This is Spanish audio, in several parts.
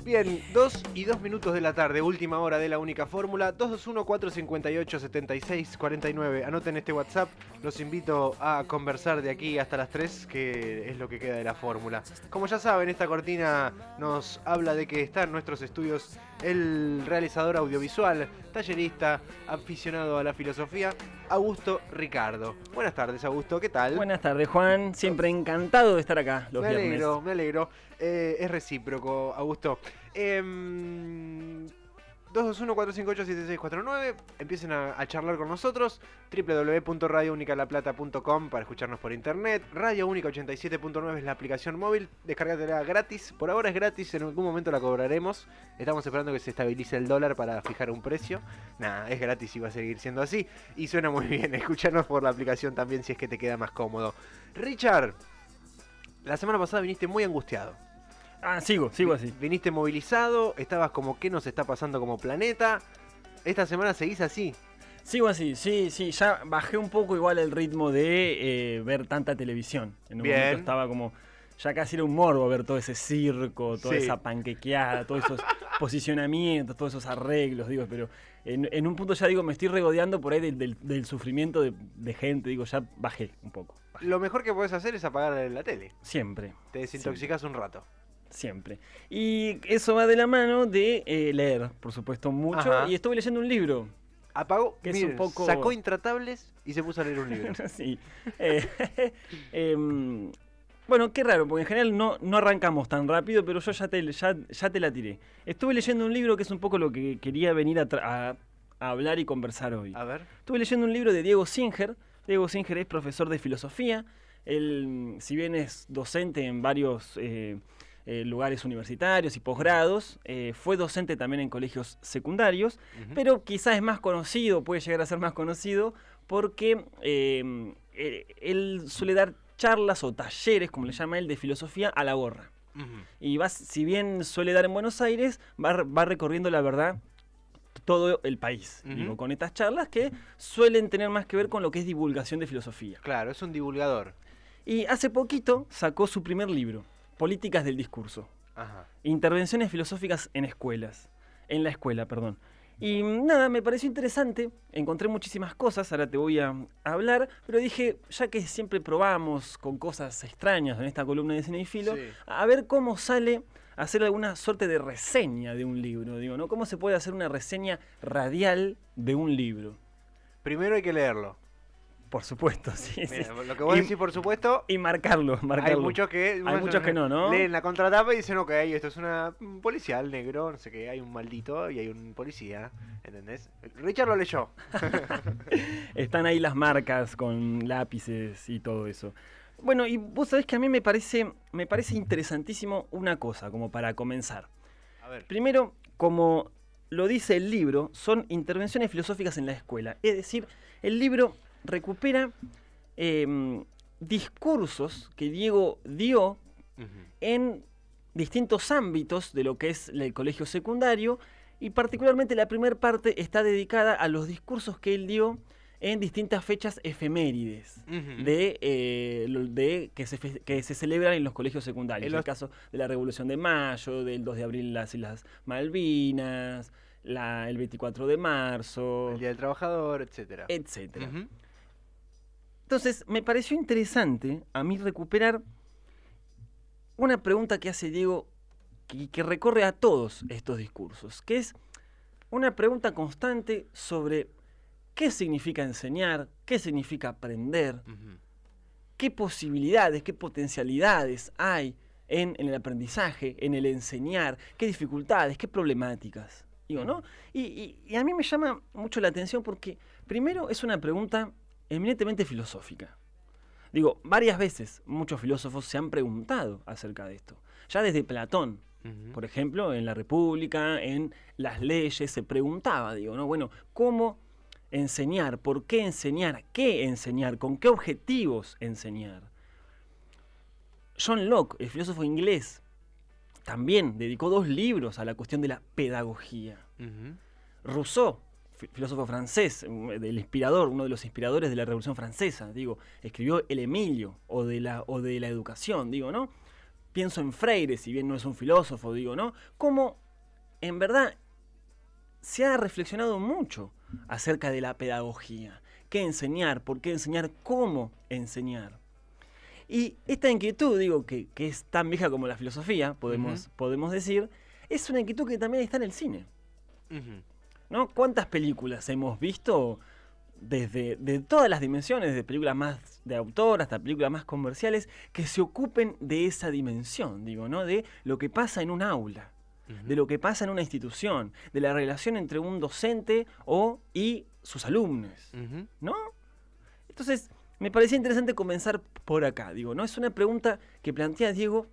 Bien, 2 y 2 minutos de la tarde, última hora de la única fórmula, 221-458-7649. Anoten este WhatsApp, los invito a conversar de aquí hasta las 3, que es lo que queda de la fórmula. Como ya saben, esta cortina nos habla de que está en nuestros estudios el realizador audiovisual, tallerista, aficionado a la filosofía, Augusto Ricardo. Buenas tardes, Augusto, ¿qué tal? Buenas tardes, Juan. Siempre encantado de estar acá los viernes. Me alegro. Es recíproco, Augusto. 221-458-7649. Empiecen a charlar con nosotros. www.radiounicalaplata.com para escucharnos por internet. Radio Única 87.9 es la aplicación móvil. Descárgatela gratis. Por ahora es gratis, en algún momento la cobraremos. Estamos esperando que se estabilice el dólar para fijar un precio. Nada, es gratis y va a seguir siendo así. Y suena muy bien. Escucharnos por la aplicación también si es que te queda más cómodo. Richard, la semana pasada viniste muy angustiado. Sigo así. Viniste movilizado, estabas como ¿qué nos está pasando como planeta? Esta semana seguís así. Sigo así, sí, ya bajé un poco igual el ritmo de ver tanta televisión. En un momento estaba como, ya casi era un morbo ver todo ese circo, toda esa panquequeada, todos esos posicionamientos, todos esos arreglos, digo, pero en un punto ya digo, me estoy regodeando por ahí del sufrimiento de gente, digo, ya bajé un poco. Lo mejor que puedes hacer es apagar la tele. Siempre. Te desintoxicás un rato. Siempre. Y eso va de la mano de leer, por supuesto, mucho. Ajá. Y estuve leyendo un libro. Apagó, que miren, es un poco... sacó Intratables y se puso a leer un libro. Sí. Bueno, qué raro, porque en general no arrancamos tan rápido, pero yo ya te la tiré. Estuve leyendo un libro que es un poco lo que quería venir a hablar y conversar hoy. A ver. Estuve leyendo un libro de Diego Singer. Diego Singer es profesor de filosofía. Él, si bien es docente en varios... lugares universitarios y posgrados, fue docente también en colegios secundarios, pero quizás es más conocido, puede llegar a ser más conocido, porque él suele dar charlas o talleres, como le llama él, de filosofía a la gorra. Y si bien suele dar en Buenos Aires, va recorriendo la verdad todo el país, digo, con estas charlas que suelen tener más que ver con lo que es divulgación de filosofía. Claro, es un divulgador. Y hace poquito sacó su primer libro, Políticas del discurso. Ajá. Intervenciones filosóficas en la escuela. Y nada, me pareció interesante, encontré muchísimas cosas, ahora te voy a hablar, pero dije, ya que siempre probamos con cosas extrañas en esta columna de Cinefilo, a ver cómo sale hacer alguna suerte de reseña de un libro, digo, ¿no? ¿Cómo se puede hacer una reseña radial de un libro? Primero hay que leerlo. Por supuesto, sí. Mira, lo que vos decís, por supuesto. Y marcarlo. Hay muchos que no. Leen la contratapa y dicen, ok, esto es un policial negro, no sé qué, hay un maldito y hay un policía, ¿entendés? Richard lo leyó. Están ahí las marcas con lápices y todo eso. Bueno, y vos sabés que a mí me parece interesantísimo una cosa, como para comenzar. A ver. Primero, como lo dice el libro, son intervenciones filosóficas en la escuela. Es decir, el libro recupera discursos que Diego dio en distintos ámbitos de lo que es el colegio secundario, y particularmente la primera parte está dedicada a los discursos que él dio en distintas fechas efemérides que se celebran en los colegios secundarios. En el caso de la Revolución de Mayo, del 2 de abril las Islas Malvinas, el 24 de marzo... El Día del Trabajador, etcétera. Entonces, me pareció interesante a mí recuperar una pregunta que hace Diego, que recorre a todos estos discursos, que es una pregunta constante sobre qué significa enseñar, qué significa aprender, qué posibilidades, qué potencialidades hay en el aprendizaje, en el enseñar, qué dificultades, qué problemáticas. Digo, ¿no? Y a mí me llama mucho la atención porque, primero, es una pregunta eminentemente filosófica. Digo, varias veces muchos filósofos se han preguntado acerca de esto. Ya desde Platón, por ejemplo, en la República, en las leyes, se preguntaba, digo, ¿no? Bueno, ¿cómo enseñar? ¿Por qué enseñar? ¿Qué enseñar? ¿Con qué objetivos enseñar? John Locke, el filósofo inglés, también dedicó 2 libros a la cuestión de la pedagogía. Rousseau, filósofo francés, del inspirador, uno de los inspiradores de la Revolución Francesa, digo, escribió El Emilio, o de la educación, digo, ¿no? pienso en Freire, si bien no es un filósofo, digo, ¿no? Cómo en verdad se ha reflexionado mucho acerca de la pedagogía. ¿Qué enseñar? ¿Por qué enseñar? ¿Cómo enseñar? Y esta inquietud, digo, que es tan vieja como la filosofía, podemos decir, es una inquietud que también está en el cine. ¿No? ¿Cuántas películas hemos visto de todas las dimensiones, de películas más de autor hasta películas más comerciales, que se ocupen de esa dimensión, digo, ¿no? De lo que pasa en un aula, de lo que pasa en una institución, de la relación entre un docente y sus alumnos, ¿no? Entonces, me parecía interesante comenzar por acá, digo, ¿no? Es una pregunta que plantea Diego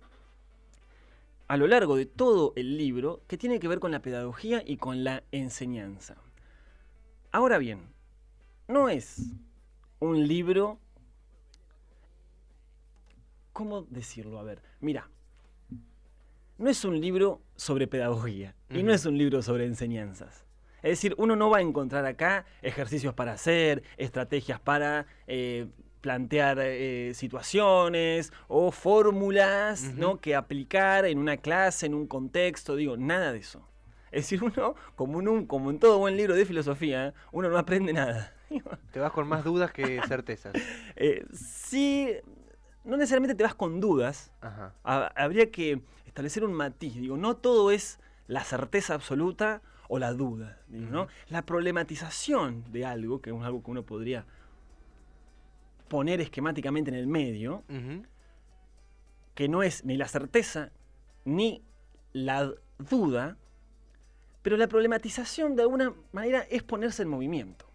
a lo largo de todo el libro, que tiene que ver con la pedagogía y con la enseñanza. Ahora bien, no es un libro... ¿Cómo decirlo? A ver, mira, no es un libro sobre pedagogía y no es un libro sobre enseñanzas. Es decir, uno no va a encontrar acá ejercicios para hacer, estrategias para plantear situaciones o fórmulas, ¿no? Que aplicar en una clase, en un contexto, digo, nada de eso. Es decir, uno, como en todo buen libro de filosofía, uno no aprende nada. Te vas con más dudas que certezas. Sí, no necesariamente te vas con dudas. Habría que establecer un matiz. Digo, no todo es la certeza absoluta o la duda, digo, ¿no? La problematización de algo, que es algo que uno podría poner esquemáticamente en el medio, que no es ni la certeza ni la duda, pero la problematización de alguna manera es ponerse en movimiento.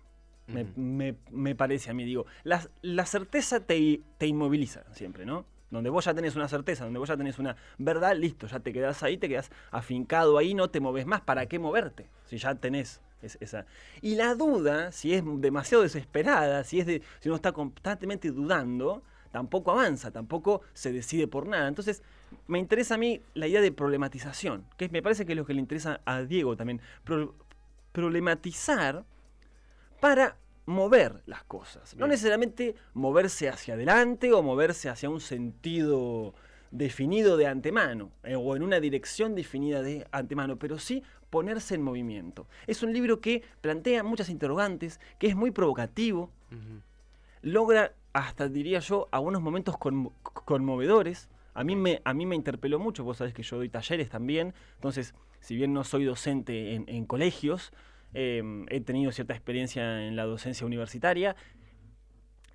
Me parece a mí, digo. La certeza te inmoviliza siempre, ¿no? Donde vos ya tenés una certeza, donde vos ya tenés una verdad, listo, ya te quedás ahí, te quedás afincado ahí, no te movés más. ¿Para qué moverte? Si ya tenés esa. Y la duda, si es demasiado desesperada, si uno está constantemente dudando, tampoco avanza, tampoco se decide por nada. Entonces, me interesa a mí la idea de problematización, que me parece que es lo que le interesa a Diego también. Problematizar para mover las cosas. Bien. No necesariamente moverse hacia adelante o moverse hacia un sentido definido de antemano o en una dirección definida de antemano, pero sí ponerse en movimiento. Es un libro que plantea muchas interrogantes, que es muy provocativo, logra hasta, diría yo, algunos momentos conmovedores. A mí me interpeló mucho, vos sabés que yo doy talleres también, entonces, si bien no soy docente en colegios, he tenido cierta experiencia en la docencia universitaria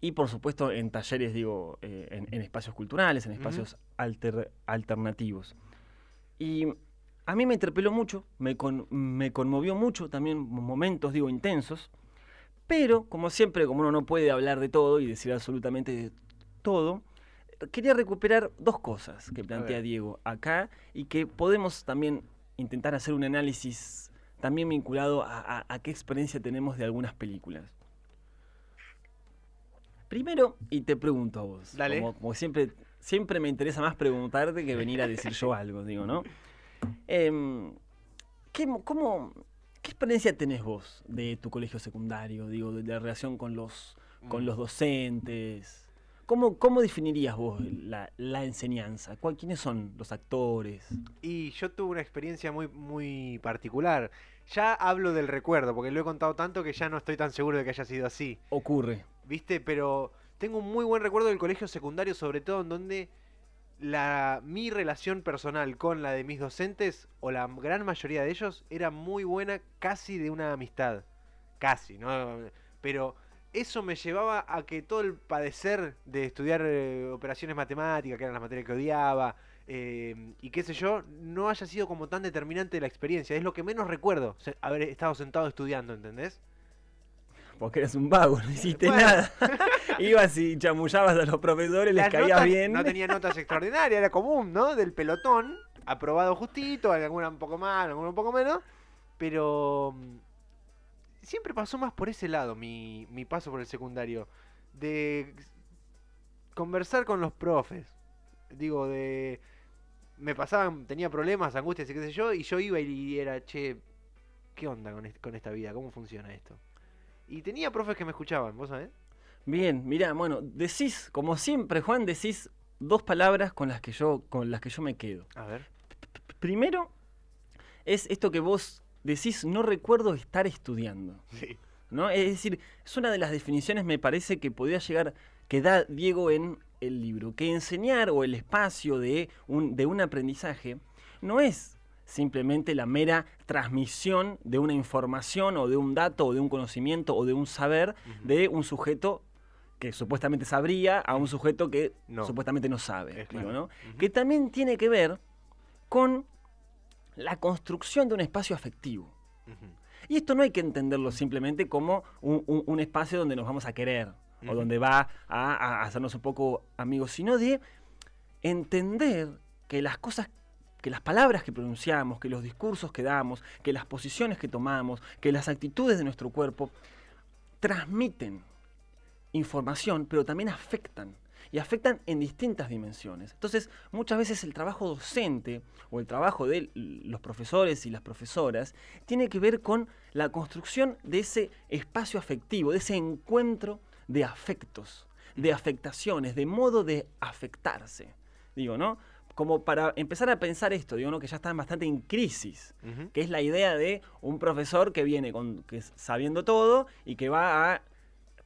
y por supuesto en talleres, digo, en espacios culturales, en espacios alternativos. Y a mí me interpeló mucho, me conmovió mucho, también momentos, digo, intensos, pero como siempre, como uno no puede hablar de todo y decir absolutamente de todo, quería recuperar dos cosas que plantea Diego acá y que podemos también intentar hacer un análisis también vinculado a qué experiencia tenemos de algunas películas. Primero, y te pregunto a vos, como siempre me interesa más preguntarte que venir a decir yo algo, digo, ¿no? ¿Qué experiencia tenés vos de tu colegio secundario, digo, de la relación con los docentes? ¿Cómo definirías vos la enseñanza? ¿Quiénes son los actores? Y yo tuve una experiencia muy, muy particular. Ya hablo del recuerdo, porque lo he contado tanto que ya no estoy tan seguro de que haya sido así. Ocurre. ¿Viste? Pero tengo un muy buen recuerdo del colegio secundario, sobre todo en donde mi relación personal con la de mis docentes, o la gran mayoría de ellos, era muy buena, casi de una amistad. Casi, ¿no? Pero eso me llevaba a que todo el padecer de estudiar operaciones matemáticas, que eran las materias que odiaba, y qué sé yo, no haya sido como tan determinante la experiencia. Es lo que menos recuerdo, haber estado sentado estudiando, ¿entendés? Porque eres un vago, no hiciste nada. Ibas y chamullabas a los profesores, les caías bien. No tenía notas extraordinarias, era común, ¿no? Del pelotón, aprobado justito, alguna un poco más, alguna un poco menos, pero siempre pasó más por ese lado mi paso por el secundario. De conversar con los profes. Digo, tenía problemas, angustias y qué sé yo, y yo iba y era, che, ¿qué onda con esta vida? ¿Cómo funciona esto? Y tenía profes que me escuchaban, ¿vos sabés? Bien, mirá, bueno, decís, como siempre, Juan, decís dos palabras con las que yo me quedo. A ver. Primero, es esto que vos decís, no recuerdo estar estudiando. Sí. ¿No? Es decir, es una de las definiciones, me parece, que podría llegar, que da Diego en el libro, que enseñar o el espacio de un aprendizaje no es simplemente la mera transmisión de una información o de un dato o de un conocimiento o de un saber de un sujeto que supuestamente sabría a un sujeto que supuestamente no sabe. Es claro. ¿No? Que también tiene que ver con la construcción de un espacio afectivo. Y esto no hay que entenderlo simplemente como un espacio donde nos vamos a querer o donde va a hacernos un poco amigos, sino de entender que las cosas, que las palabras que pronunciamos, que los discursos que damos, que las posiciones que tomamos, que las actitudes de nuestro cuerpo transmiten información, pero también afectan. Y afectan en distintas dimensiones. Entonces, muchas veces el trabajo docente o el trabajo de los profesores y las profesoras tiene que ver con la construcción de ese espacio afectivo, de ese encuentro de afectos, de afectaciones, de modo de afectarse. Digo, ¿no? Como para empezar a pensar esto, digo, ¿no? Que ya está bastante en crisis, que es la idea de un profesor que viene sabiendo todo y que va a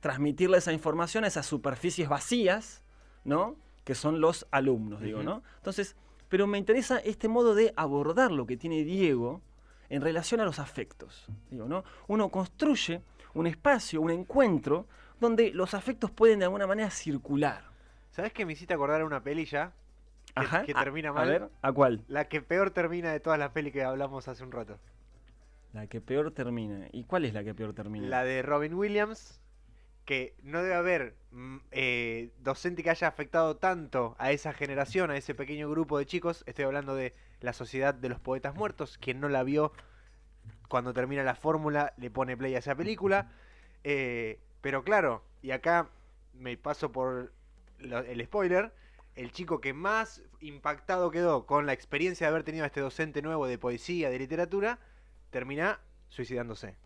transmitirle esa información a esas superficies vacías, ¿no? Que son los alumnos, digo, ¿no? Entonces, pero me interesa este modo de abordar lo que tiene Diego en relación a los afectos, digo, ¿no? Uno construye un espacio, un encuentro, donde los afectos pueden de alguna manera circular. ¿Sabes qué me hiciste acordar a una peli ya? Que termina mal. A ver, ¿a cuál? La que peor termina de todas las pelis que hablamos hace un rato. La que peor termina. ¿Y cuál es la que peor termina? La de Robin Williams, que no debe haber docente que haya afectado tanto a esa generación, a ese pequeño grupo de chicos. Estoy hablando de La Sociedad de los Poetas Muertos. Quien no la vio, cuando termina la fórmula, le pone play a esa película. Pero claro, y acá me paso por el spoiler, el chico que más impactado quedó con la experiencia de haber tenido a este docente nuevo de poesía, de literatura, termina suicidándose.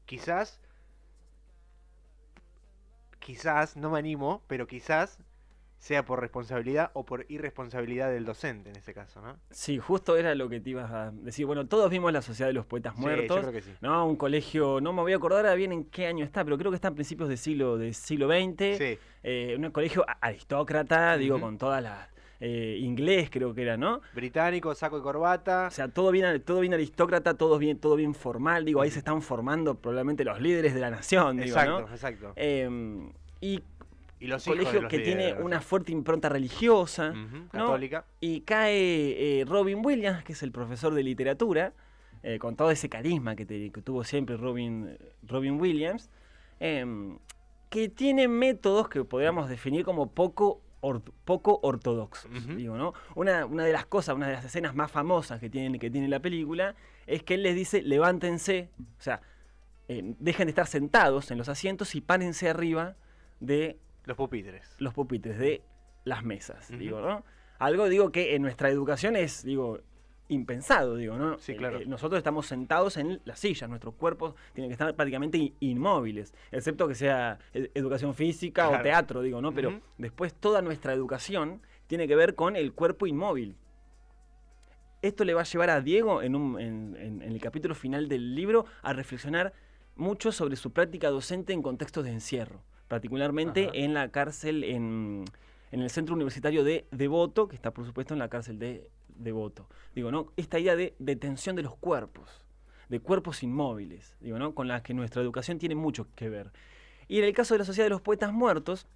Quizás, no me animo, pero quizás sea por responsabilidad o por irresponsabilidad del docente en ese caso, ¿no? Sí, justo era lo que te ibas a decir. Bueno, todos vimos La Sociedad de los Poetas Muertos. Yo creo que sí. ¿No? Un colegio, no me voy a acordar ahora bien en qué año está, pero creo que está en principios del siglo XX. Sí. Un colegio aristócrata, digo, con todas las... inglés creo que era, ¿no? Británico, saco y corbata. O sea, todo bien aristócrata, todo bien formal. Digo, ahí se están formando probablemente los líderes de la nación, digo, exacto, ¿no? Exacto. Y los un hijos colegio de los que líderes tiene de la una nación. fuerte impronta religiosa, ¿no? Católica. Y cae Robin Williams, que es el profesor de literatura, con todo ese carisma que tuvo siempre Robin Williams, que tiene métodos que podríamos definir como poco ortodoxos, digo, ¿no? Una de las cosas, una de las escenas más famosas que tiene la película es que él les dice, levántense, o sea, dejen de estar sentados en los asientos y párense arriba de los pupitres de las mesas, digo, ¿no? Algo, digo, que en nuestra educación es, digo, impensado, digo, ¿no? Sí, claro. Nosotros estamos sentados en las sillas, nuestros cuerpos tienen que estar prácticamente inmóviles, excepto que sea educación física o teatro, digo, ¿no? Pero después toda nuestra educación tiene que ver con el cuerpo inmóvil. Esto le va a llevar a Diego, en el capítulo final del libro, a reflexionar mucho sobre su práctica docente en contextos de encierro, particularmente en la cárcel, en el centro universitario de Devoto, que está por supuesto en la cárcel de Devoto. Digo, ¿no? Esta idea de detención de los cuerpos, de cuerpos inmóviles, digo, ¿no? Con la que nuestra educación tiene mucho que ver. Y en el caso de La Sociedad de los Poetas Muertos,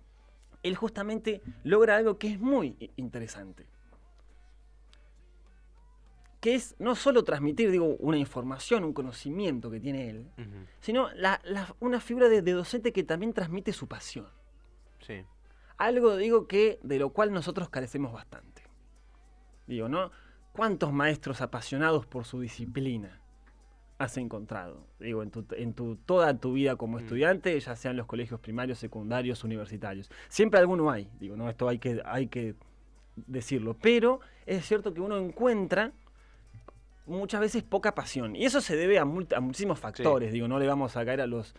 él justamente logra algo que es muy interesante, que es no solo transmitir, digo, una información, un conocimiento que tiene él, sino una figura de docente que también transmite su pasión. Sí. Algo, digo, de lo cual nosotros carecemos bastante. Digo, ¿no? ¿Cuántos maestros apasionados por su disciplina has encontrado? Digo, en toda tu vida como estudiante, ya sean los colegios primarios, secundarios, universitarios. Siempre alguno hay, digo, ¿no? Esto hay que decirlo. Pero es cierto que uno encuentra muchas veces poca pasión. Y eso se debe a muchísimos factores. Sí. Digo, no le vamos a caer a los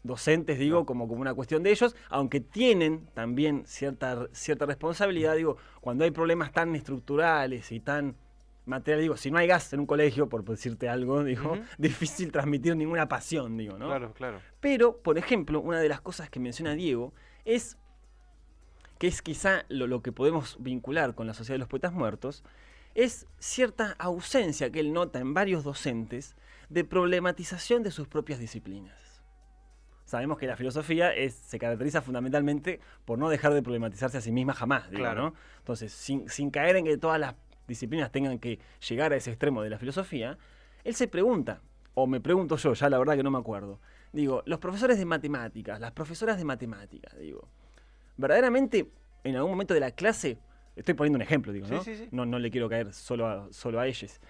docentes, digo, No. como una cuestión de ellos, aunque tienen también cierta responsabilidad, digo, cuando hay problemas tan estructurales y tan materiales, digo, si no hay gas en un colegio, por decirte algo, digo, Ujú. difícil transmitir ninguna pasión, digo, ¿no? Claro, claro. Pero, por ejemplo, una de las cosas que menciona Diego es que es quizá lo que podemos vincular con la Sociedad de los Poetas Muertos, es cierta ausencia que él nota en varios docentes de problematización de sus propias disciplinas. Sabemos que la filosofía se caracteriza fundamentalmente por no dejar de problematizarse a sí misma jamás, digo, Claro. ¿no? Entonces, sin caer en que todas las disciplinas tengan que llegar a ese extremo de la filosofía, él se pregunta, o me pregunto yo, ya la verdad que no me acuerdo, digo, los profesores de matemáticas, las profesoras de matemáticas, digo, verdaderamente en algún momento de la clase, estoy poniendo un ejemplo, digo, Sí, ¿no? sí, sí. No le quiero caer solo a ellos.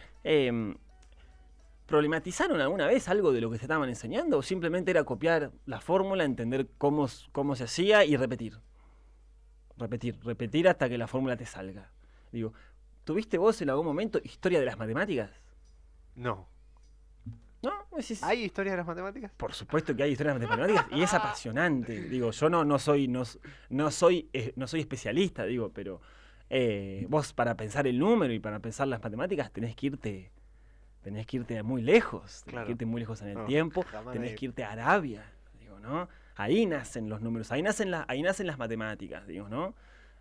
¿Problematizaron alguna vez algo de lo que se estaban enseñando? ¿O simplemente era copiar la fórmula, entender cómo se hacía y repetir? Repetir hasta que la fórmula te salga. Digo, ¿tuviste vos en algún momento historia de las matemáticas? No. ¿No? Decís, ¿Hay historia de las matemáticas? por supuesto que hay historias de matemáticas y es apasionante. Digo, yo no soy especialista, digo, pero vos para pensar el número y para pensar las matemáticas tenés que irte muy lejos, tenés Claro. que irte muy lejos en el No, tiempo, jamás tenés nadie- que irte a Arabia, digo, ¿no? Ahí nacen los números, ahí nacen las matemáticas, digo, ¿no?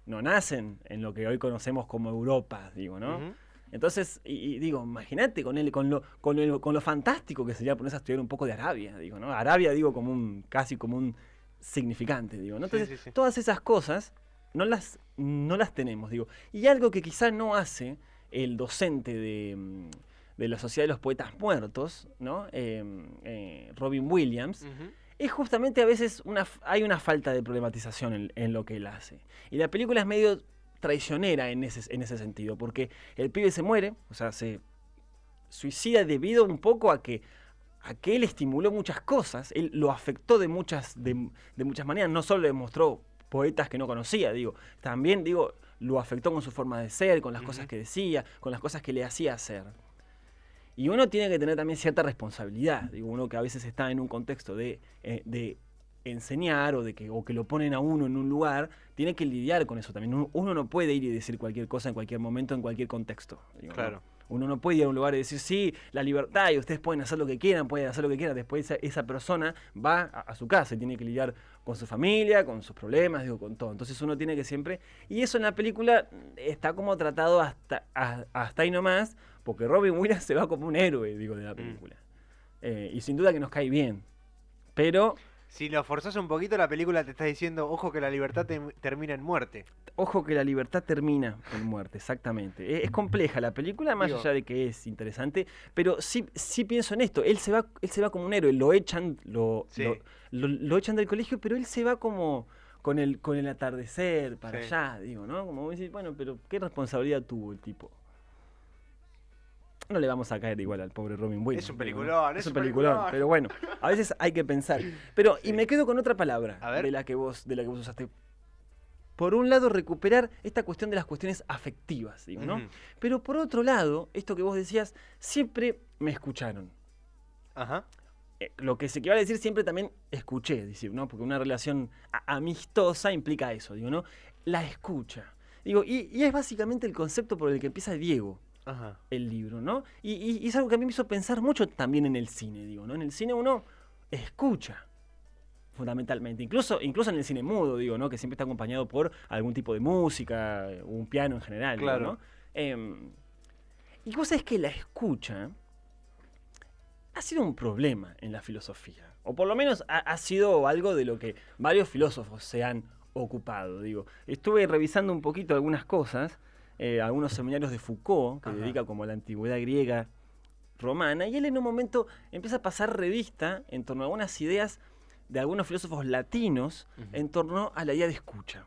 No nacen en lo que hoy conocemos como Europa, digo, ¿no? Ujú. Entonces, y digo, imagínate con lo fantástico que sería ponerse a estudiar un poco de Arabia, digo, ¿no? Arabia, digo, casi como un significante, digo, ¿no? Sí, Entonces, sí, sí. todas esas cosas no las tenemos, digo. Y algo que quizá no hace el docente de la Sociedad de los Poetas Muertos, ¿no? Robin Williams, Ujú. es justamente a veces hay una falta de problematización en lo que él hace. Y la película es medio traicionera en ese sentido, porque el pibe se muere, o sea, se suicida debido un poco a que él estimuló muchas cosas, él lo afectó de muchas maneras, no solo le mostró poetas que no conocía, digo, también, digo, lo afectó con su forma de ser, con las cosas que decía, con las cosas que le hacía hacer. Y uno tiene que tener también cierta responsabilidad, digo, uno que a veces está en un contexto de enseñar o que lo ponen a uno en un lugar, tiene que lidiar con eso también. Uno no puede ir y decir cualquier cosa en cualquier momento, en cualquier contexto. Digo, Claro. ¿no? Uno no puede ir a un lugar y decir, sí, la libertad y ustedes pueden hacer lo que quieran, Después esa persona va a su casa y tiene que lidiar con su familia, con sus problemas, digo, con todo. Entonces uno tiene que siempre... Y eso en la película está como tratado hasta ahí nomás, porque Robin Williams se va como un héroe, digo, de la película. Y sin duda que nos cae bien. Pero... Si lo forzás un poquito, la película te está diciendo, ojo que la libertad termina en muerte. Ojo que la libertad termina en muerte, exactamente. Es compleja la película, más Digo, allá de que es interesante, pero sí pienso en esto. Él se va como un héroe, lo echan, Sí. lo echan del colegio, pero él se va como con el atardecer para Sí. allá, digo, ¿no? Como vos decís, bueno, pero ¿qué responsabilidad tuvo el tipo? No le vamos a caer igual al pobre Robin Williams. Es un digo, ¿no? peliculón, Es un peliculón, pero bueno, a veces hay que pensar. Pero, y Sí. me quedo con otra palabra A ver. de la que vos usaste. Por un lado, recuperar esta cuestión de las cuestiones afectivas, digo, ¿no? Ujú. Pero por otro lado, esto que vos decías, siempre me escucharon. Ajá. Lo que se equivale a decir siempre también escuché, decir, ¿no? Porque una relación amistosa implica eso, digo, ¿no? La escucha. Digo, y es básicamente el concepto por el que empieza Diego Ajá. el libro, ¿no? Y es algo que a mí me hizo pensar mucho también en el cine, digo, ¿no? En el cine uno escucha, fundamentalmente. Incluso en el cine mudo, digo, ¿no? Que siempre está acompañado por algún tipo de música, un piano en general, digo, Claro. ¿no? Y cosa es que la escucha ha sido un problema en la filosofía. O por lo menos ha sido algo de lo que varios filósofos se han ocupado, digo. Estuve revisando un poquito algunas cosas, algunos seminarios de Foucault, que Ajá. dedica como a la antigüedad griega romana, y él en un momento empieza a pasar revista en torno a algunas ideas de algunos filósofos latinos Ujú. en torno a la idea de escucha.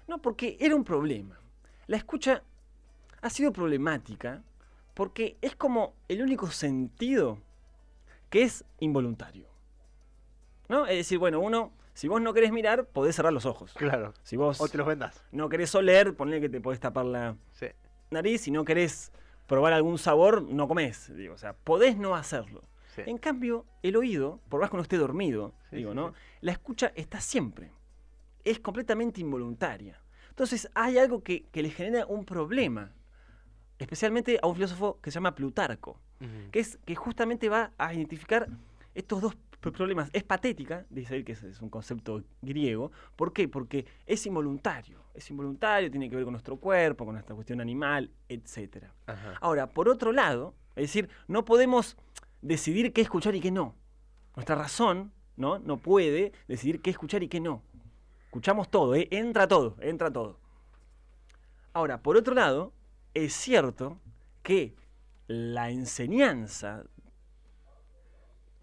No, porque era un problema. La escucha ha sido problemática porque es como el único sentido que es involuntario, ¿no? Es decir, bueno, si vos no querés mirar, podés cerrar los ojos. Claro. Si vos O te los vendas. no querés oler, ponle que te podés tapar la Sí. nariz. Si no querés probar algún sabor, no comés. Digo, o sea, podés no hacerlo. Sí. En cambio, el oído, por más que uno esté dormido, Sí, sí, ¿no? sí. La escucha está siempre. Es completamente involuntaria. Entonces, hay algo que le genera un problema, especialmente a un filósofo que se llama Plutarco, Ujú. que justamente va a identificar estos dos problemas. Es patética, dice él que es un concepto griego. ¿Por qué? Porque es involuntario. Es involuntario, tiene que ver con nuestro cuerpo, con nuestra cuestión animal, etc. Ajá. Ahora, por otro lado, es decir, no podemos decidir qué escuchar y qué no. Nuestra razón no puede decidir qué escuchar y qué no. Escuchamos todo, entra todo, entra todo. Ahora, por otro lado, es cierto que la enseñanza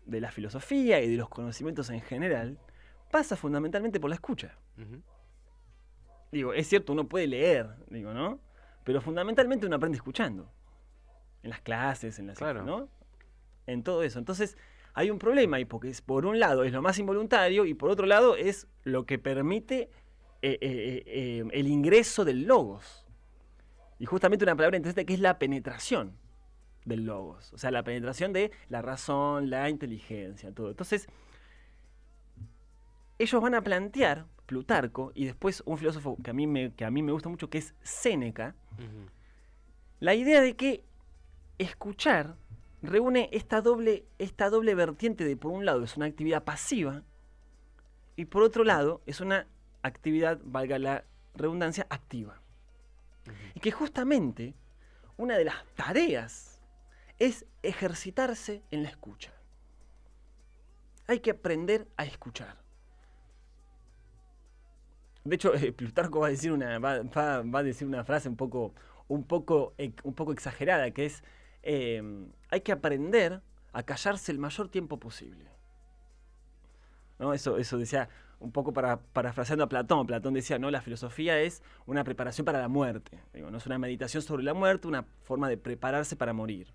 de la filosofía y de los conocimientos en general pasa fundamentalmente por la escucha. Ujú. Digo, es cierto, uno puede leer, digo, ¿no? Pero fundamentalmente uno aprende escuchando. En las clases, en las, Claro. ¿no? En todo eso. Entonces, hay un problema ahí, porque por un lado es lo más involuntario y por otro lado es lo que permite el ingreso del logos. Y justamente una palabra interesante que es la penetración del logos. O sea, la penetración de la razón, la inteligencia, todo. Entonces, ellos van a plantear, Plutarco, y después un filósofo que a mí me gusta mucho, que es Séneca, Ujú. la idea de que escuchar reúne esta doble vertiente de, por un lado, es una actividad pasiva, y por otro lado, es una actividad, valga la redundancia, activa. Ujú. Y que justamente una de las tareas es ejercitarse en la escucha. Hay que aprender a escuchar. De hecho, Plutarco va a decir va a decir una frase un poco exagerada, que es hay que aprender a callarse el mayor tiempo posible. ¿No? Eso decía, un poco parafraseando a Platón. Platón decía, no, la filosofía es una preparación para la muerte. Digo, no es una meditación sobre la muerte, una forma de prepararse para morir.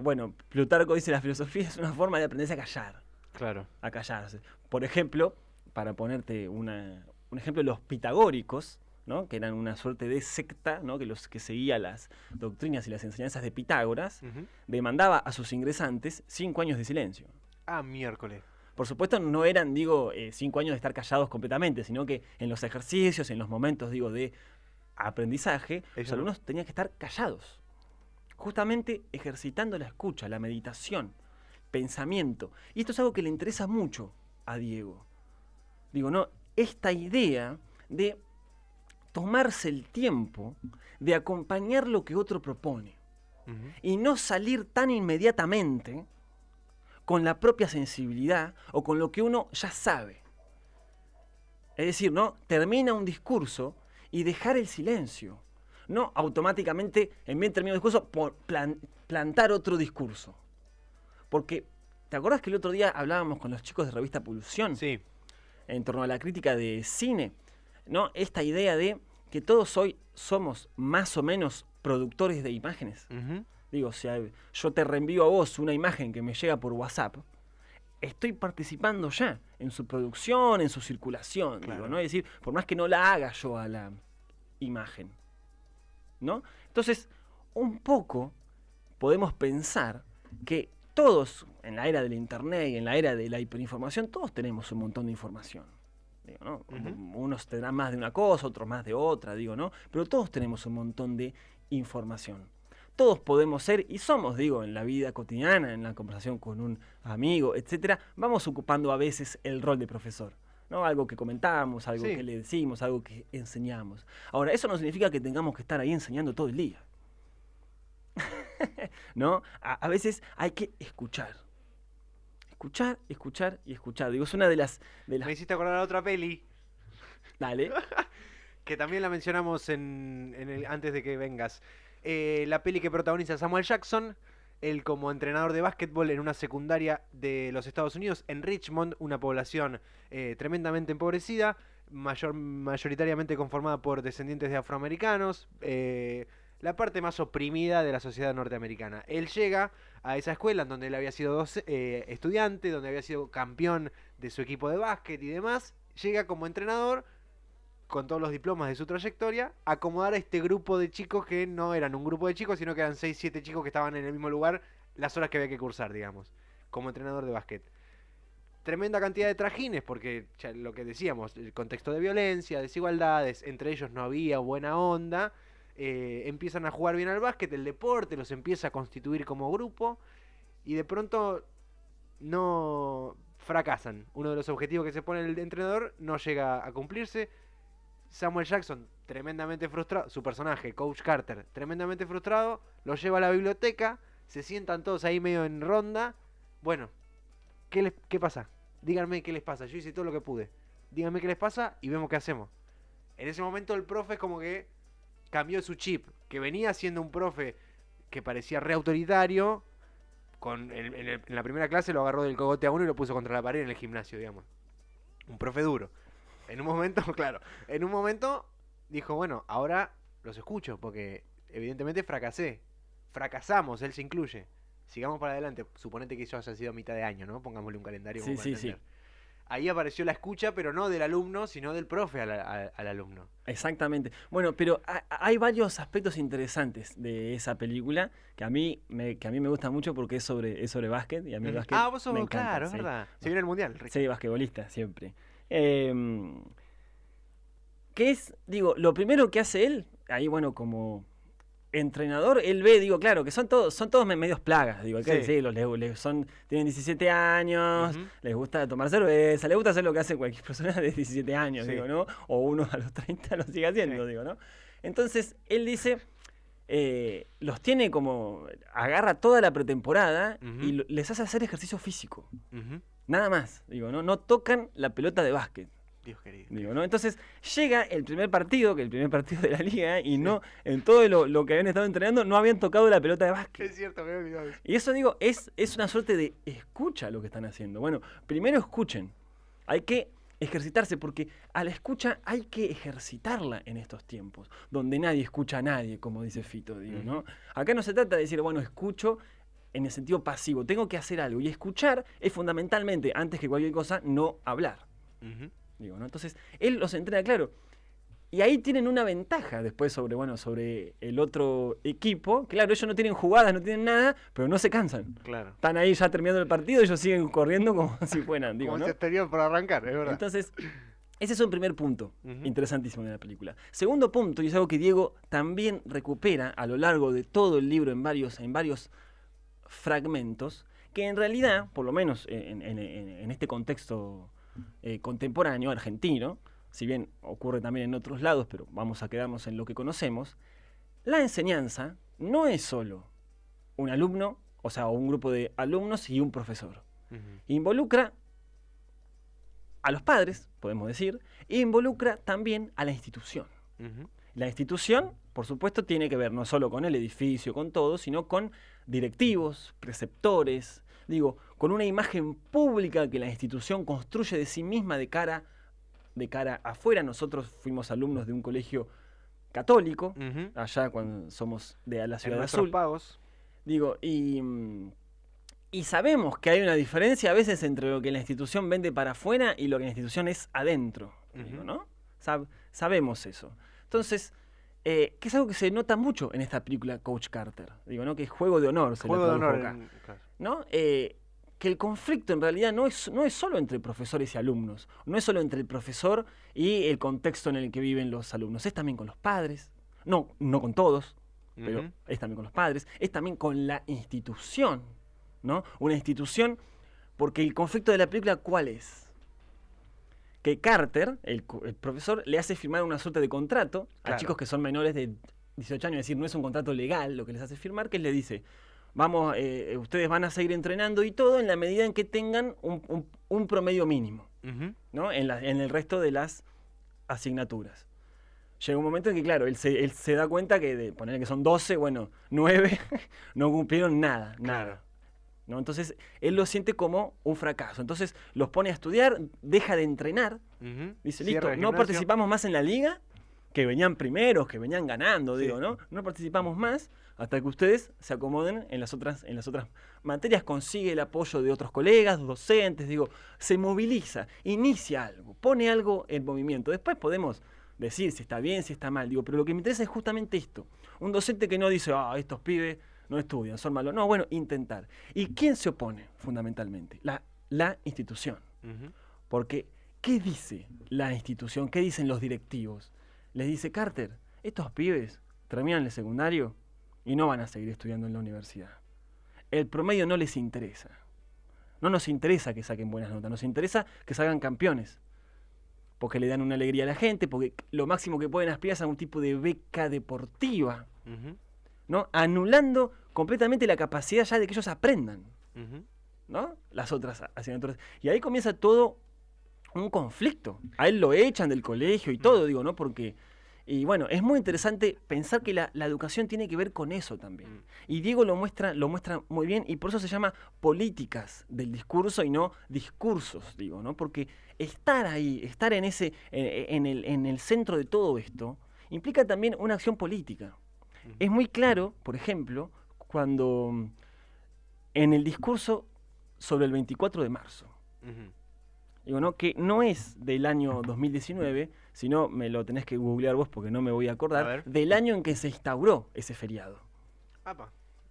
Bueno, Plutarco dice, la filosofía es una forma de aprenderse a callar. Claro. A callarse. Por ejemplo, para ponerte un ejemplo, los pitagóricos, ¿no? Que eran una suerte de secta, ¿no? que seguía las doctrinas y las enseñanzas de Pitágoras, Ujú. demandaba a sus ingresantes 5 años de silencio. Ah, miércoles. Por supuesto, no eran, 5 años de estar callados completamente, sino que en los ejercicios, en los momentos, de aprendizaje, los Eso no. alumnos tenían que estar callados. Justamente ejercitando la escucha, la meditación, pensamiento. Y esto es algo que le interesa mucho a Diego. Esta idea de tomarse el tiempo de acompañar lo que otro propone Ujú. y no salir tan inmediatamente con la propia sensibilidad o con lo que uno ya sabe. Es decir, ¿no? Termina un discurso y dejar el silencio. No automáticamente, en vez de terminar un discurso, plantar otro discurso. Porque, ¿te acuerdas que el otro día hablábamos con los chicos de Revista Pulsión? Sí. En torno a la crítica de cine, ¿no? Esta idea de que todos hoy somos más o menos productores de imágenes. Ujú. Digo, si yo te reenvío a vos una imagen que me llega por WhatsApp, estoy participando ya en su producción, en su circulación, Claro. ¿no? Es decir, por más que no la haga yo a la imagen, ¿no? Entonces, un poco podemos pensar que todos, en la era del internet y en la era de la hiperinformación, todos tenemos un montón de información. ¿No? Ujú. Unos tendrán más de una cosa, otros más de otra, ¿no? Pero todos tenemos un montón de información. Todos podemos ser, y somos, en la vida cotidiana, en la conversación con un amigo, etcétera, vamos ocupando a veces el rol de profesor, ¿no? Algo que comentamos, algo Sí. que le decimos, algo que enseñamos. Ahora, eso no significa que tengamos que estar ahí enseñando todo el día. ¿No? A veces hay que escuchar. Escuchar, escuchar y escuchar. Es una de las... Me hiciste acordar a otra peli Dale. que también la mencionamos antes de que vengas. La peli que protagoniza Samuel Jackson, él como entrenador de básquetbol en una secundaria de los Estados Unidos, en Richmond, una población tremendamente empobrecida, mayoritariamente conformada por descendientes de afroamericanos, la parte más oprimida de la sociedad norteamericana. Él llega a esa escuela en donde él había sido estudiante, donde había sido campeón de su equipo de básquet y demás, llega como entrenador con todos los diplomas de su trayectoria, acomodar a este grupo de chicos que no eran un grupo de chicos, sino que eran 6, 7 chicos que estaban en el mismo lugar las horas que había que cursar, digamos, como entrenador de básquet. Tremenda cantidad de trajines, porque ya lo que decíamos, el contexto de violencia, desigualdades, entre ellos no había buena onda, empiezan a jugar bien al básquet, el deporte los empieza a constituir como grupo, y de pronto no fracasan. Uno de los objetivos que se pone el entrenador no llega a cumplirse. Samuel Jackson, tremendamente frustrado, su personaje, Coach Carter, tremendamente frustrado, lo lleva a la biblioteca, se sientan todos ahí medio en ronda. Bueno, ¿qué pasa? Díganme qué les pasa, yo hice todo lo que pude. Díganme qué les pasa y vemos qué hacemos. En ese momento el profe es como que cambió su chip, que venía siendo un profe que parecía re autoritario. En la primera clase lo agarró del cogote a uno y lo puso contra la pared en el gimnasio, digamos. Un profe duro. En un momento, claro, en un momento dijo, bueno, ahora los escucho, porque evidentemente fracasamos, él se incluye. Sigamos para adelante, suponete que eso haya sido a mitad de año, ¿no? Pongámosle un calendario como para entender. Ahí apareció la escucha, pero no del alumno, sino del profe al alumno. Exactamente. Bueno, pero hay varios aspectos interesantes de esa película que a mí me gusta mucho porque es sobre básquet y a mí el básquet vos sos, me encanta, claro, es verdad. Se viene el mundial, Ricky. Sí, basquetbolista, siempre. ¿Qué es? Digo, lo primero que hace él, ahí bueno, como entrenador, él ve, digo, claro, que son todos medios plagas, digo, hay que decirlo, tienen 17 años, les gusta tomar cerveza, les gusta hacer lo que hace cualquier persona de 17 años, digo, ¿no? O uno a los 30 lo sigue haciendo, digo, ¿no? Entonces, él dice, los tiene como, agarra toda la pretemporada y les hace hacer ejercicio físico. Nada más, digo, ¿no? No tocan la pelota de básquet. Dios querido. Digo, ¿no? Entonces llega el primer partido, que el primer partido de la liga, y no, en todo lo que habían estado entrenando, no habían tocado la pelota de básquet. Es cierto, me he olvidado eso. Y eso, digo, es una suerte de escucha lo que están haciendo. Bueno, primero escuchen. Hay que ejercitarse, porque a la escucha hay que ejercitarla en estos tiempos, donde nadie escucha a nadie, como dice Fito, digo, ¿no? Acá no se trata de decir, bueno, escucho en el sentido pasivo, tengo que hacer algo. Y escuchar es fundamentalmente, antes que cualquier cosa, no hablar. Digo, ¿no? Entonces, él los entrena, claro. Y ahí tienen una ventaja después sobre el otro equipo. Claro, ellos no tienen jugadas, no tienen nada, pero no se cansan. Claro. Están ahí ya terminando el partido, ellos siguen corriendo como si fueran, digo, como ¿no? si estarían por arrancar, es verdad. Entonces, ese es un primer punto interesantísimo de la película. Segundo punto, y es algo que Diego también recupera a lo largo de todo el libro en varios fragmentos, que en realidad, por lo menos en este contexto contemporáneo, argentino, si bien ocurre también en otros lados, pero vamos a quedarnos en lo que conocemos, la enseñanza no es solo un alumno, o sea, un grupo de alumnos y un profesor. Involucra a los padres, podemos decir, e involucra también a la institución. La institución, por supuesto, tiene que ver no solo con el edificio, con todo, sino con directivos, preceptores, digo, con una imagen pública que la institución construye de sí misma de cara afuera. Nosotros fuimos alumnos de un colegio católico, allá cuando somos de la Ciudad Azul. Pagos. Digo, y sabemos que hay una diferencia a veces entre lo que la institución vende para afuera y lo que la institución es adentro, digo, ¿no? Sabemos eso. Entonces, que es algo que se nota mucho en esta película Coach Carter, digo, ¿no? Que es Juego de Honor, Juego de Honor acá. ¿No? Que el conflicto en realidad no es solo entre profesores y alumnos, no es solo entre el profesor y el contexto en el que viven los alumnos, es también con los padres, no con todos, pero es también con los padres, es también con la institución, ¿no? Una institución, porque el conflicto de la película, ¿cuál es? Que Carter, el profesor, le hace firmar una suerte de contrato a chicos que son menores de 18 años, es decir, no es un contrato legal lo que les hace firmar, que le dice, vamos, ustedes van a seguir entrenando y todo en la medida en que tengan un promedio mínimo, ¿no? En el resto de las asignaturas. Llega un momento en que, claro, él se da cuenta que de ponerle que son 12, bueno, 9 no cumplieron nada. ¿No? Entonces, él lo siente como un fracaso. Entonces, los pone a estudiar, deja de entrenar, dice, listo, no participamos más en la liga, que venían primeros, que venían ganando, digo, ¿no? No participamos más hasta que ustedes se acomoden en las otras materias, consigue el apoyo de otros colegas, docentes, digo, se moviliza, inicia algo, pone algo en movimiento. Después podemos decir si está bien, si está mal, digo, pero lo que me interesa es justamente esto. Un docente que no dice, estos pibes no estudian, son malos. No, bueno, intentar. ¿Y quién se opone fundamentalmente? La institución. Porque, ¿qué dice la institución? ¿Qué dicen los directivos? Les dice, Carter, estos pibes terminan el secundario y no van a seguir estudiando en la universidad. El promedio no les interesa. No nos interesa que saquen buenas notas, nos interesa que salgan campeones. Porque le dan una alegría a la gente, porque lo máximo que pueden aspirar es a un tipo de beca deportiva, ¿no? Anulando completamente la capacidad ya de que ellos aprendan, ¿no? Las otras asignaturas. Y ahí comienza todo un conflicto. A él lo echan del colegio y todo, digo, ¿no? Porque... Y bueno, es muy interesante pensar que la educación tiene que ver con eso también. Y Diego lo muestra muy bien, y por eso se llama políticas del discurso y no discursos, digo, ¿no? Porque estar ahí, estar en el centro de todo esto, implica también una acción política. Es muy claro, por ejemplo, cuando en el discurso sobre el 24 de marzo, digo, ¿no? Que no es del año 2019, sino me lo tenés que googlear vos porque no me voy a acordar, del año en que se instauró ese feriado.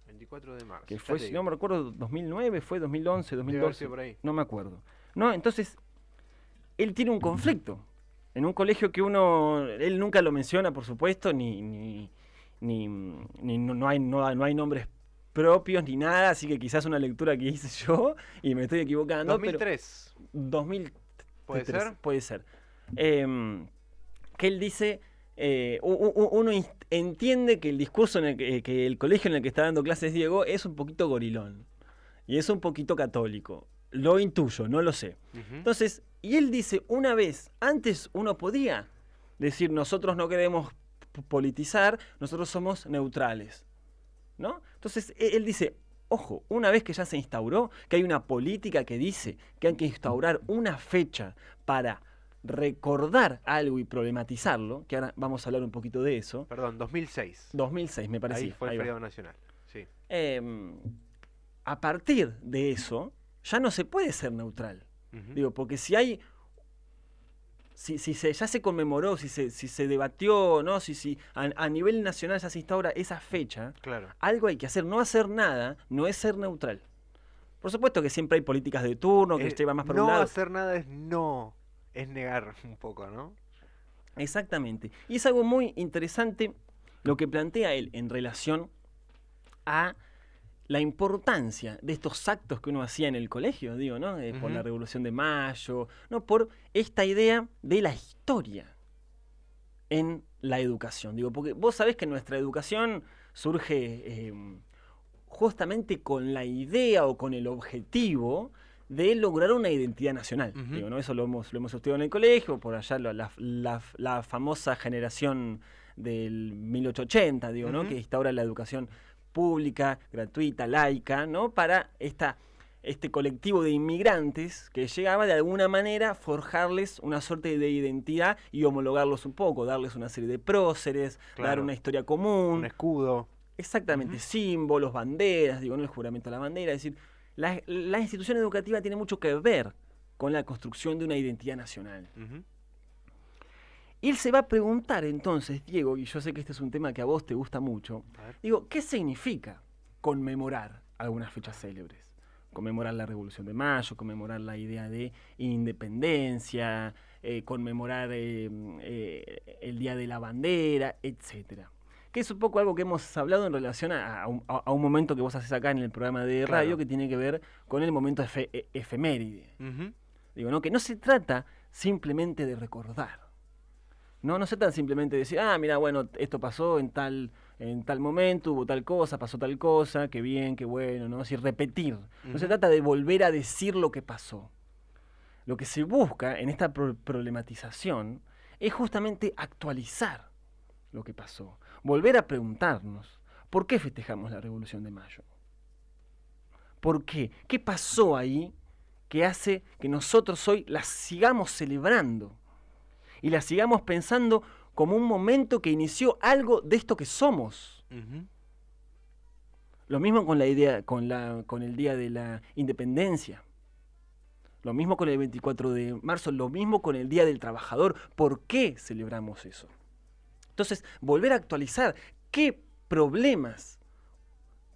24 de marzo. Que fue, si no me recuerdo, 2009, fue 2011, 2012, por ahí. No me acuerdo. No, entonces, él tiene un conflicto. En un colegio que él nunca lo menciona, por supuesto, no hay nombres propios ni nada, así que quizás una lectura que hice yo y me estoy equivocando. 2003. Pero 2003. ¿Puede ser? Puede ser. Que él dice, uno entiende que el discurso, que el colegio en el que está dando clases Diego es un poquito gorilón y es un poquito católico. Lo intuyo, no lo sé. Entonces, y él dice, una vez, antes uno podía decir, nosotros no queremos politizar, nosotros somos neutrales, ¿no? Entonces, él dice, ojo, una vez que ya se instauró, que hay una política que dice que hay que instaurar una fecha para recordar algo y problematizarlo, que ahora vamos a hablar un poquito de eso. Perdón, 2006. 2006, me parece. Ahí fue el feriado nacional, sí. A partir de eso, ya no se puede ser neutral. Digo, porque si hay... ya se conmemoró, si se debatió, ¿no? Si a nivel nacional ya se instaura esa fecha, claro, algo hay que hacer. No hacer nada no es ser neutral. Por supuesto que siempre hay políticas de turno que llevan más para un lado. No hacer nada es negar un poco, ¿no? Exactamente. Y es algo muy interesante lo que plantea él en relación a la importancia de estos actos que uno hacía en el colegio, digo, ¿no? Por la Revolución de Mayo, ¿no? Por esta idea de la historia en la educación. Digo, porque vos sabés que nuestra educación surge justamente con la idea o con el objetivo de lograr una identidad nacional. Digo, ¿no? Eso lo hemos estudiado en el colegio, por allá la famosa generación del 1880, digo, ¿no? Que instaura la educación pública, gratuita, laica, ¿no? Para este colectivo de inmigrantes que llegaba de alguna manera a forjarles una suerte de identidad y homologarlos un poco, darles una serie de próceres, claro, dar una historia común. Un escudo. Exactamente, símbolos, banderas, digo, no el juramento a la bandera, es decir, la institución educativa tiene mucho que ver con la construcción de una identidad nacional. Y él se va a preguntar entonces, Diego, y yo sé que este es un tema que a vos te gusta mucho, digo, ¿qué significa conmemorar algunas fechas célebres? Conmemorar la Revolución de Mayo, conmemorar la idea de independencia, conmemorar el Día de la Bandera, etcétera. Que es un poco algo que hemos hablado en relación a un momento que vos haces acá en el programa de radio, que tiene que ver con el momento efeméride. Digo, ¿no? Que no se trata simplemente de recordar. No se trata simplemente de decir, mira, bueno, esto pasó en tal momento, hubo tal cosa, pasó tal cosa, qué bien, qué bueno, ¿no? Es decir, repetir. No se trata de volver a decir lo que pasó. Lo que se busca en esta problematización es justamente actualizar lo que pasó. Volver a preguntarnos, ¿por qué festejamos la Revolución de Mayo? ¿Por qué? ¿Qué pasó ahí que hace que nosotros hoy la sigamos celebrando? Y la sigamos pensando como un momento que inició algo de esto que somos. Lo mismo con la idea, con el Día de la Independencia. Lo mismo con el 24 de marzo, lo mismo con el Día del Trabajador. ¿Por qué celebramos eso? Entonces, volver a actualizar qué problemas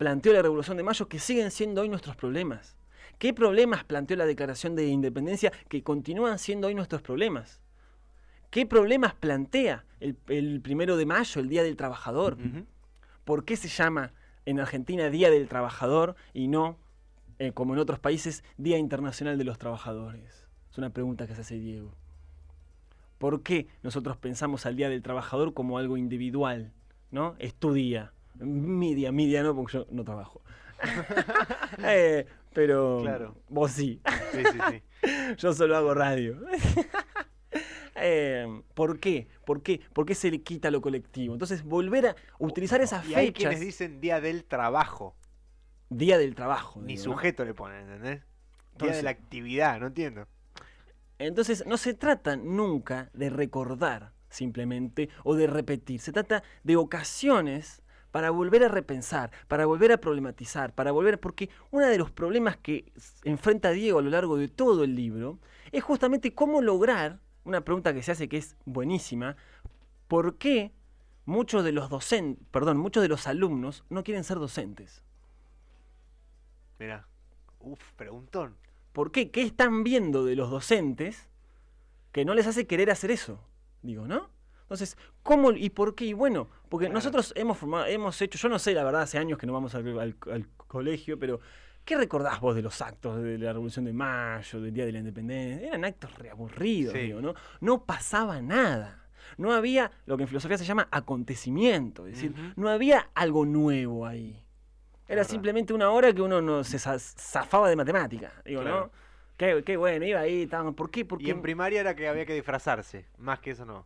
planteó la Revolución de Mayo que siguen siendo hoy nuestros problemas? ¿Qué problemas planteó la Declaración de Independencia que continúan siendo hoy nuestros problemas? ¿Qué problemas plantea el 1 de mayo, el Día del Trabajador? ¿Por qué se llama en Argentina Día del Trabajador y no, como en otros países, Día Internacional de los Trabajadores? Es una pregunta que se hace Diego. ¿Por qué nosotros pensamos al Día del Trabajador como algo individual, ¿no? Es tu día. Mi día no, porque yo no trabajo. Pero claro. Vos sí. Sí. Yo solo hago radio. ¿Por qué? ¿Por qué se le quita lo colectivo? Entonces, volver a utilizar esas y hay fechas. quienes dicen Día del Trabajo. Día del Trabajo. Ni digo, sujeto le ponen, ¿entendés? Entonces, Día de la actividad, no entiendo. Entonces, no se trata nunca de recordar simplemente o de repetir. Se trata de ocasiones para volver a repensar, para volver a problematizar, porque uno de los problemas que enfrenta Diego a lo largo de todo el libro es justamente cómo lograr, una pregunta que se hace que es buenísima, ¿por qué muchos de los alumnos no quieren ser docentes? Mirá, preguntón. ¿Por qué? ¿Qué están viendo de los docentes que no les hace querer hacer eso? Digo, ¿no? Entonces, ¿cómo y por qué? Y bueno, porque claro. Nosotros hemos hecho, yo no sé, la verdad, hace años que no vamos al colegio, pero ¿qué recordás vos de los actos de la Revolución de Mayo, del Día de la Independencia? Eran actos reaburridos, digo, ¿no? No pasaba nada. No había lo que en filosofía se llama acontecimiento, es decir, no había algo nuevo ahí. Era simplemente una hora que uno no se zafaba de matemática, digo, claro. ¿No? Qué bueno, iba ahí, estaban, ¿por qué? Y en primaria era que había que disfrazarse, más que eso no.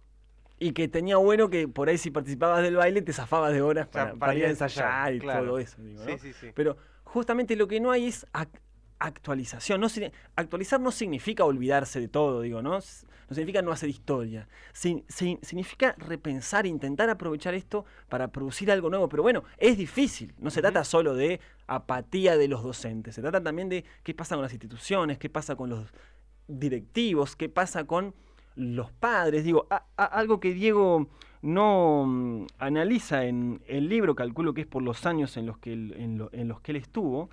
Y que tenía bueno que por ahí si participabas del baile te zafabas de horas para ir a ensayar y claro. Todo eso, digo, ¿no? Sí. Pero justamente lo que no hay es actualización. Actualizar no significa olvidarse de todo, digo, ¿no? No significa no hacer historia. Significa repensar, intentar aprovechar esto para producir algo nuevo. Pero bueno, es difícil. No se trata solo de apatía de los docentes. Se trata también de qué pasa con las instituciones, qué pasa con los directivos, qué pasa con los padres. Digo, algo que Diego no analiza en el libro, calculo que es por los años en los que él estuvo.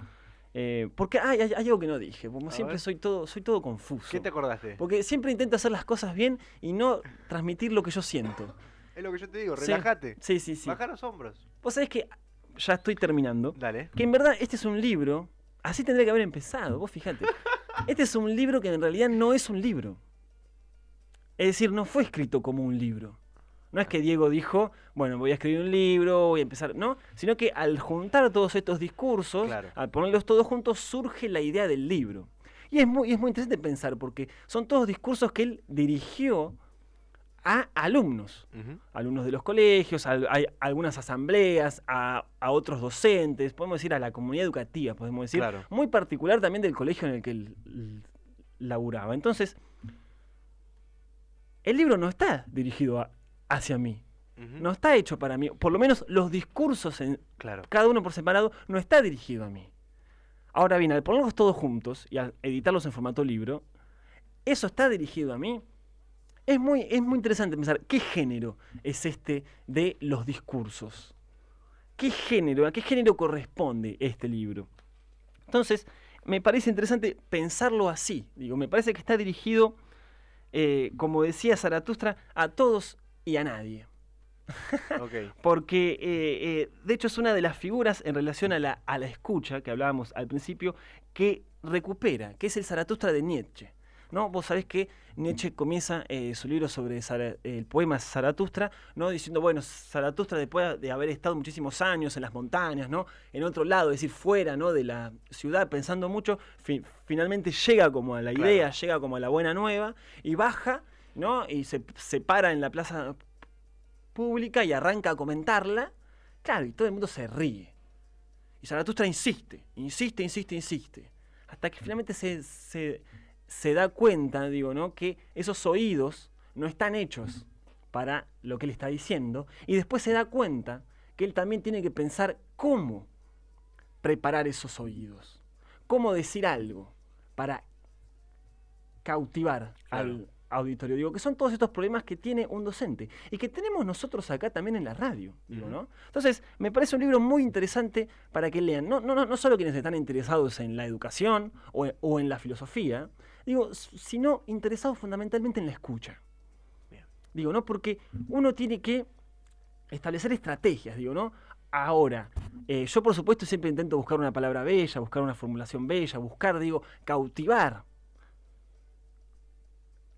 Porque hay algo que no dije, como siempre soy todo confuso. ¿Qué te acordaste? Porque siempre intento hacer las cosas bien y no transmitir lo que yo siento. Es lo que yo te digo, relájate. Sí. Baja los hombros. Vos sabés que ya estoy terminando. Dale. Que en verdad este es un libro, así tendría que haber empezado, vos fíjate. Este es un libro que en realidad no es un libro. Es decir, no fue escrito como un libro. No es que Diego dijo, bueno, voy a escribir un libro, voy a empezar, no, sino que al juntar todos estos discursos, claro, al ponerlos todos juntos, surge la idea del libro. Y es muy interesante pensar, porque son todos discursos que él dirigió a alumnos, alumnos de los colegios, a algunas asambleas, a otros docentes, podemos decir a la comunidad educativa, podemos decir, claro, muy particular también del colegio en el que él laburaba. Entonces, el libro no está dirigido hacia mí. No está hecho para mí. Por lo menos los discursos, claro, cada uno por separado, no está dirigido a mí. Ahora bien, al ponerlos todos juntos y al editarlos en formato libro, ¿eso está dirigido a mí? Es muy interesante pensar qué género es este de los discursos. ¿A qué género corresponde este libro? Entonces, me parece interesante pensarlo así. Digo, me parece que está dirigido, como decía Zaratustra, a todos y a nadie. Okay. Porque de hecho es una de las figuras en relación a la escucha que hablábamos al principio que recupera, que es el Zaratustra de Nietzsche, ¿no? Vos sabés que Nietzsche comienza su libro sobre el poema Zaratustra, ¿no? Diciendo, bueno, Zaratustra después de haber estado muchísimos años en las montañas, ¿no? En otro lado, es decir, fuera, ¿no? de la ciudad, pensando mucho, finalmente llega como a la idea, claro, llega como a la buena nueva y baja, ¿no? Y se para en la plaza pública y arranca a comentarla, claro, y todo el mundo se ríe. Y Zaratustra insiste, hasta que finalmente se da cuenta, digo, ¿no? Que esos oídos no están hechos para lo que él está diciendo, y después se da cuenta que él también tiene que pensar cómo preparar esos oídos, cómo decir algo para cautivar, claro, auditorio, digo, que son todos estos problemas que tiene un docente y que tenemos nosotros acá también en la radio, digo, ¿no? Entonces, me parece un libro muy interesante para que lean, no solo quienes están interesados en la educación o en la filosofía, digo, sino interesados fundamentalmente en la escucha. Bien. Digo, ¿no? Porque uno tiene que establecer estrategias, digo, ¿no? Ahora, yo por supuesto siempre intento buscar una palabra bella, buscar una formulación bella, buscar, digo, cautivar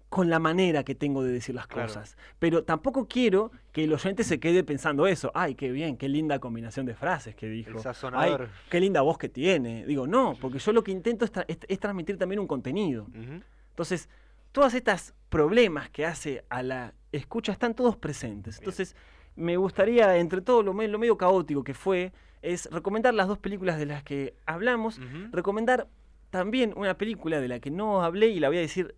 con la manera que tengo de decir las Claro. cosas. Pero tampoco quiero que el oyente se quede pensando eso. Ay, qué bien, qué linda combinación de frases que dijo. El Ay, sazonador. qué linda voz que tiene. Digo, no, porque yo lo que intento es transmitir también un contenido. Ujú. Entonces, todos estos problemas que hace a la escucha están todos presentes. Bien. Entonces, me gustaría, entre todo lo medio caótico que fue, es recomendar las dos películas de las que hablamos, Ujú. recomendar también una película de la que no hablé y la voy a decir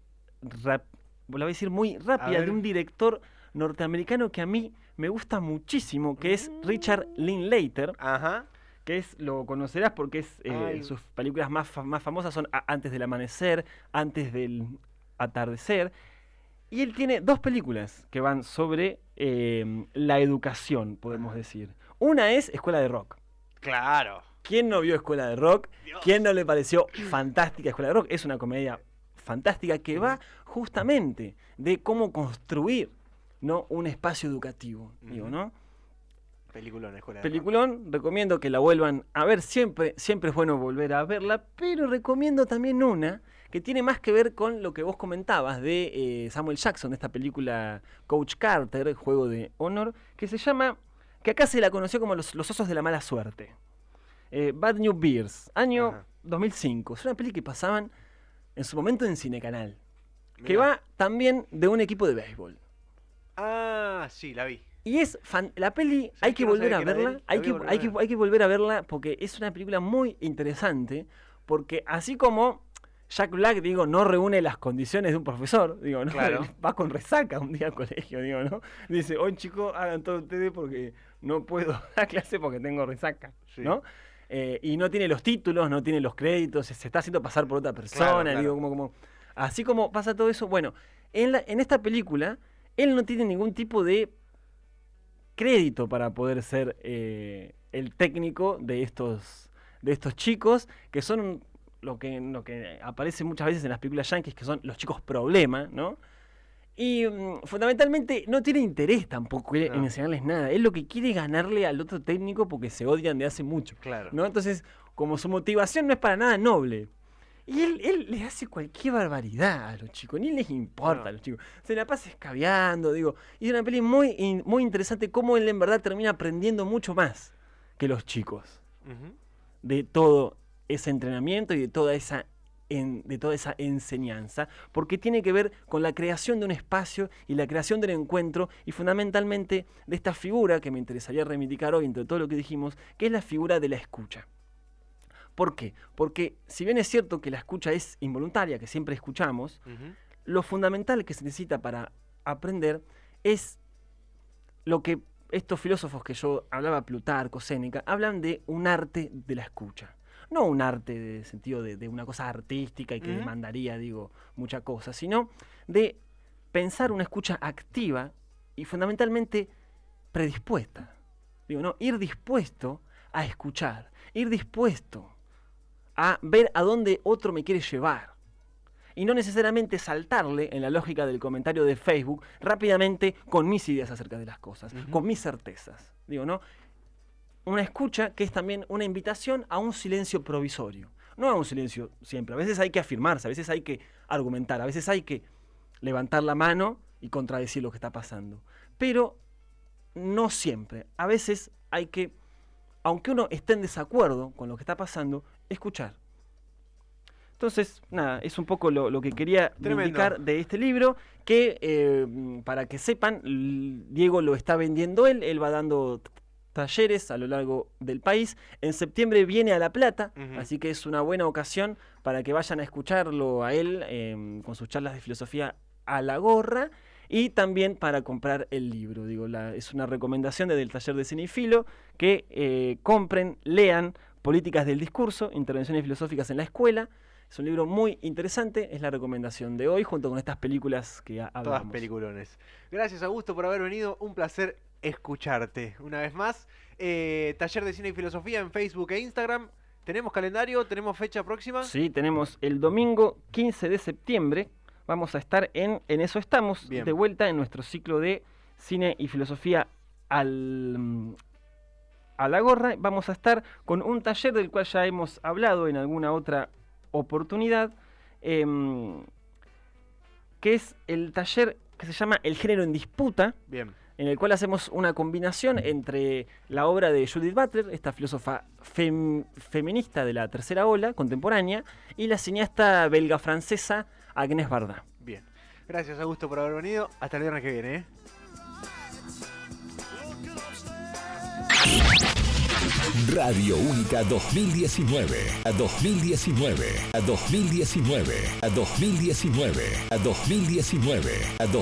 muy rápida, ver. de un director norteamericano que a mí me gusta muchísimo, que es Richard Linklater, Ajá. que lo conocerás porque Ay. sus películas más famosas son Antes del amanecer, Antes del atardecer. Y él tiene dos películas que van sobre la educación, podemos decir. Una es Escuela de Rock. Claro. ¿Quién no vio Escuela de Rock? Dios. ¿Quién no le pareció fantástica Escuela de Rock? Es una comedia fantástica que va justamente de cómo construir, ¿no?, un espacio educativo, digo, ¿no? Peliculón, Escuela de Peliculón, recomiendo que la vuelvan a ver, siempre es bueno volver a verla, pero recomiendo también una que tiene más que ver con lo que vos comentabas de Samuel Jackson, de esta película Coach Carter, Juego de Honor, que se llama, que acá se la conoció como Los Osos de la Mala Suerte. Bad New Bears, año Ajá. 2005. Es una peli que pasaban en su momento en Cinecanal, que Mirá. va también de un equipo de béisbol. Ah, sí, la vi. Y es la peli, hay que que no volver sabía a que era de verla, él? La voy a volver a ver. hay que volver a verla porque es una película muy interesante, porque así como Jack Black, digo, no reúne las condiciones de un profesor, digo, ¿no? Claro. Va con resaca un día al colegio, digo, ¿no? Dice, hoy chicos, hagan todo ustedes porque no puedo dar clase porque tengo resaca, Sí. ¿no? Y no tiene los títulos, no tiene los créditos, se está haciendo pasar por otra persona, Claro. digo, como así como pasa todo eso, bueno, en esta película, él no tiene ningún tipo de crédito para poder ser el técnico de estos chicos, que son lo que aparece muchas veces en las películas yankees, que son los chicos problema, ¿no? Y fundamentalmente no tiene interés tampoco en No. enseñarles nada. Él lo que quiere es ganarle al otro técnico porque se odian de hace mucho, Claro. ¿no? Entonces, como su motivación no es para nada noble. Y él les hace cualquier barbaridad a los chicos, ni les importa No. a los chicos. Se la pasa escabeando, digo. Y es una peli muy interesante cómo él en verdad termina aprendiendo mucho más que los chicos Ujú. de todo ese entrenamiento y de toda esa enseñanza, porque tiene que ver con la creación de un espacio y la creación del encuentro y fundamentalmente de esta figura que me interesaría reivindicar hoy entre todo lo que dijimos, que es la figura de la escucha. ¿Por qué? Porque si bien es cierto que la escucha es involuntaria, que siempre escuchamos, Ujú. lo fundamental que se necesita para aprender es lo que estos filósofos que yo hablaba, Plutarco, Séneca, hablan de un arte de la escucha. No un arte de sentido de una cosa artística y que Ujú. demandaría, digo, mucha cosa, sino de pensar una escucha activa y fundamentalmente predispuesta. Digo, no, ir dispuesto a escuchar, ir dispuesto a ver a dónde otro me quiere llevar. Y no necesariamente saltarle en la lógica del comentario de Facebook rápidamente con mis ideas acerca de las cosas, Ujú. con mis certezas. Digo, ¿no? Una escucha que es también una invitación a un silencio provisorio. No a un silencio siempre. A veces hay que afirmarse, a veces hay que argumentar, a veces hay que levantar la mano y contradecir lo que está pasando. Pero no siempre. A veces hay que, aunque uno esté en desacuerdo con lo que está pasando, escuchar. Entonces, nada, es un poco lo que quería Tremendo. indicar de este libro, que para que sepan, Diego lo está vendiendo él va dando talleres a lo largo del país. En septiembre viene a La Plata, Ujú. así que es una buena ocasión para que vayan a escucharlo a él con sus charlas de filosofía a la gorra y también para comprar el libro. Digo, es una recomendación desde el taller de Cinefilo que compren, lean Políticas del Discurso, Intervenciones Filosóficas en la Escuela, Es un libro muy interesante, es la recomendación de hoy, junto con estas películas que hablamos. Todas peliculones. Gracias, Augusto, por haber venido. Un placer escucharte una vez más. Taller de Cine y Filosofía en Facebook e Instagram. ¿Tenemos calendario? ¿Tenemos fecha próxima? Sí, tenemos el domingo 15 de septiembre. Vamos a estar en Eso Estamos, Bien. de vuelta en nuestro ciclo de Cine y Filosofía a la gorra. Vamos a estar con un taller del cual ya hemos hablado en alguna otra oportunidad, que es el taller que se llama El género en disputa, Bien. en el cual hacemos una combinación entre la obra de Judith Butler, esta filósofa feminista de la tercera ola contemporánea, y la cineasta belga-francesa Agnès Varda. Bien. Gracias, Augusto, por haber venido. Hasta el viernes que viene, ¿eh? Radio Única 2019, a 2019, a 2019, a 2019, a 2019, a 2019.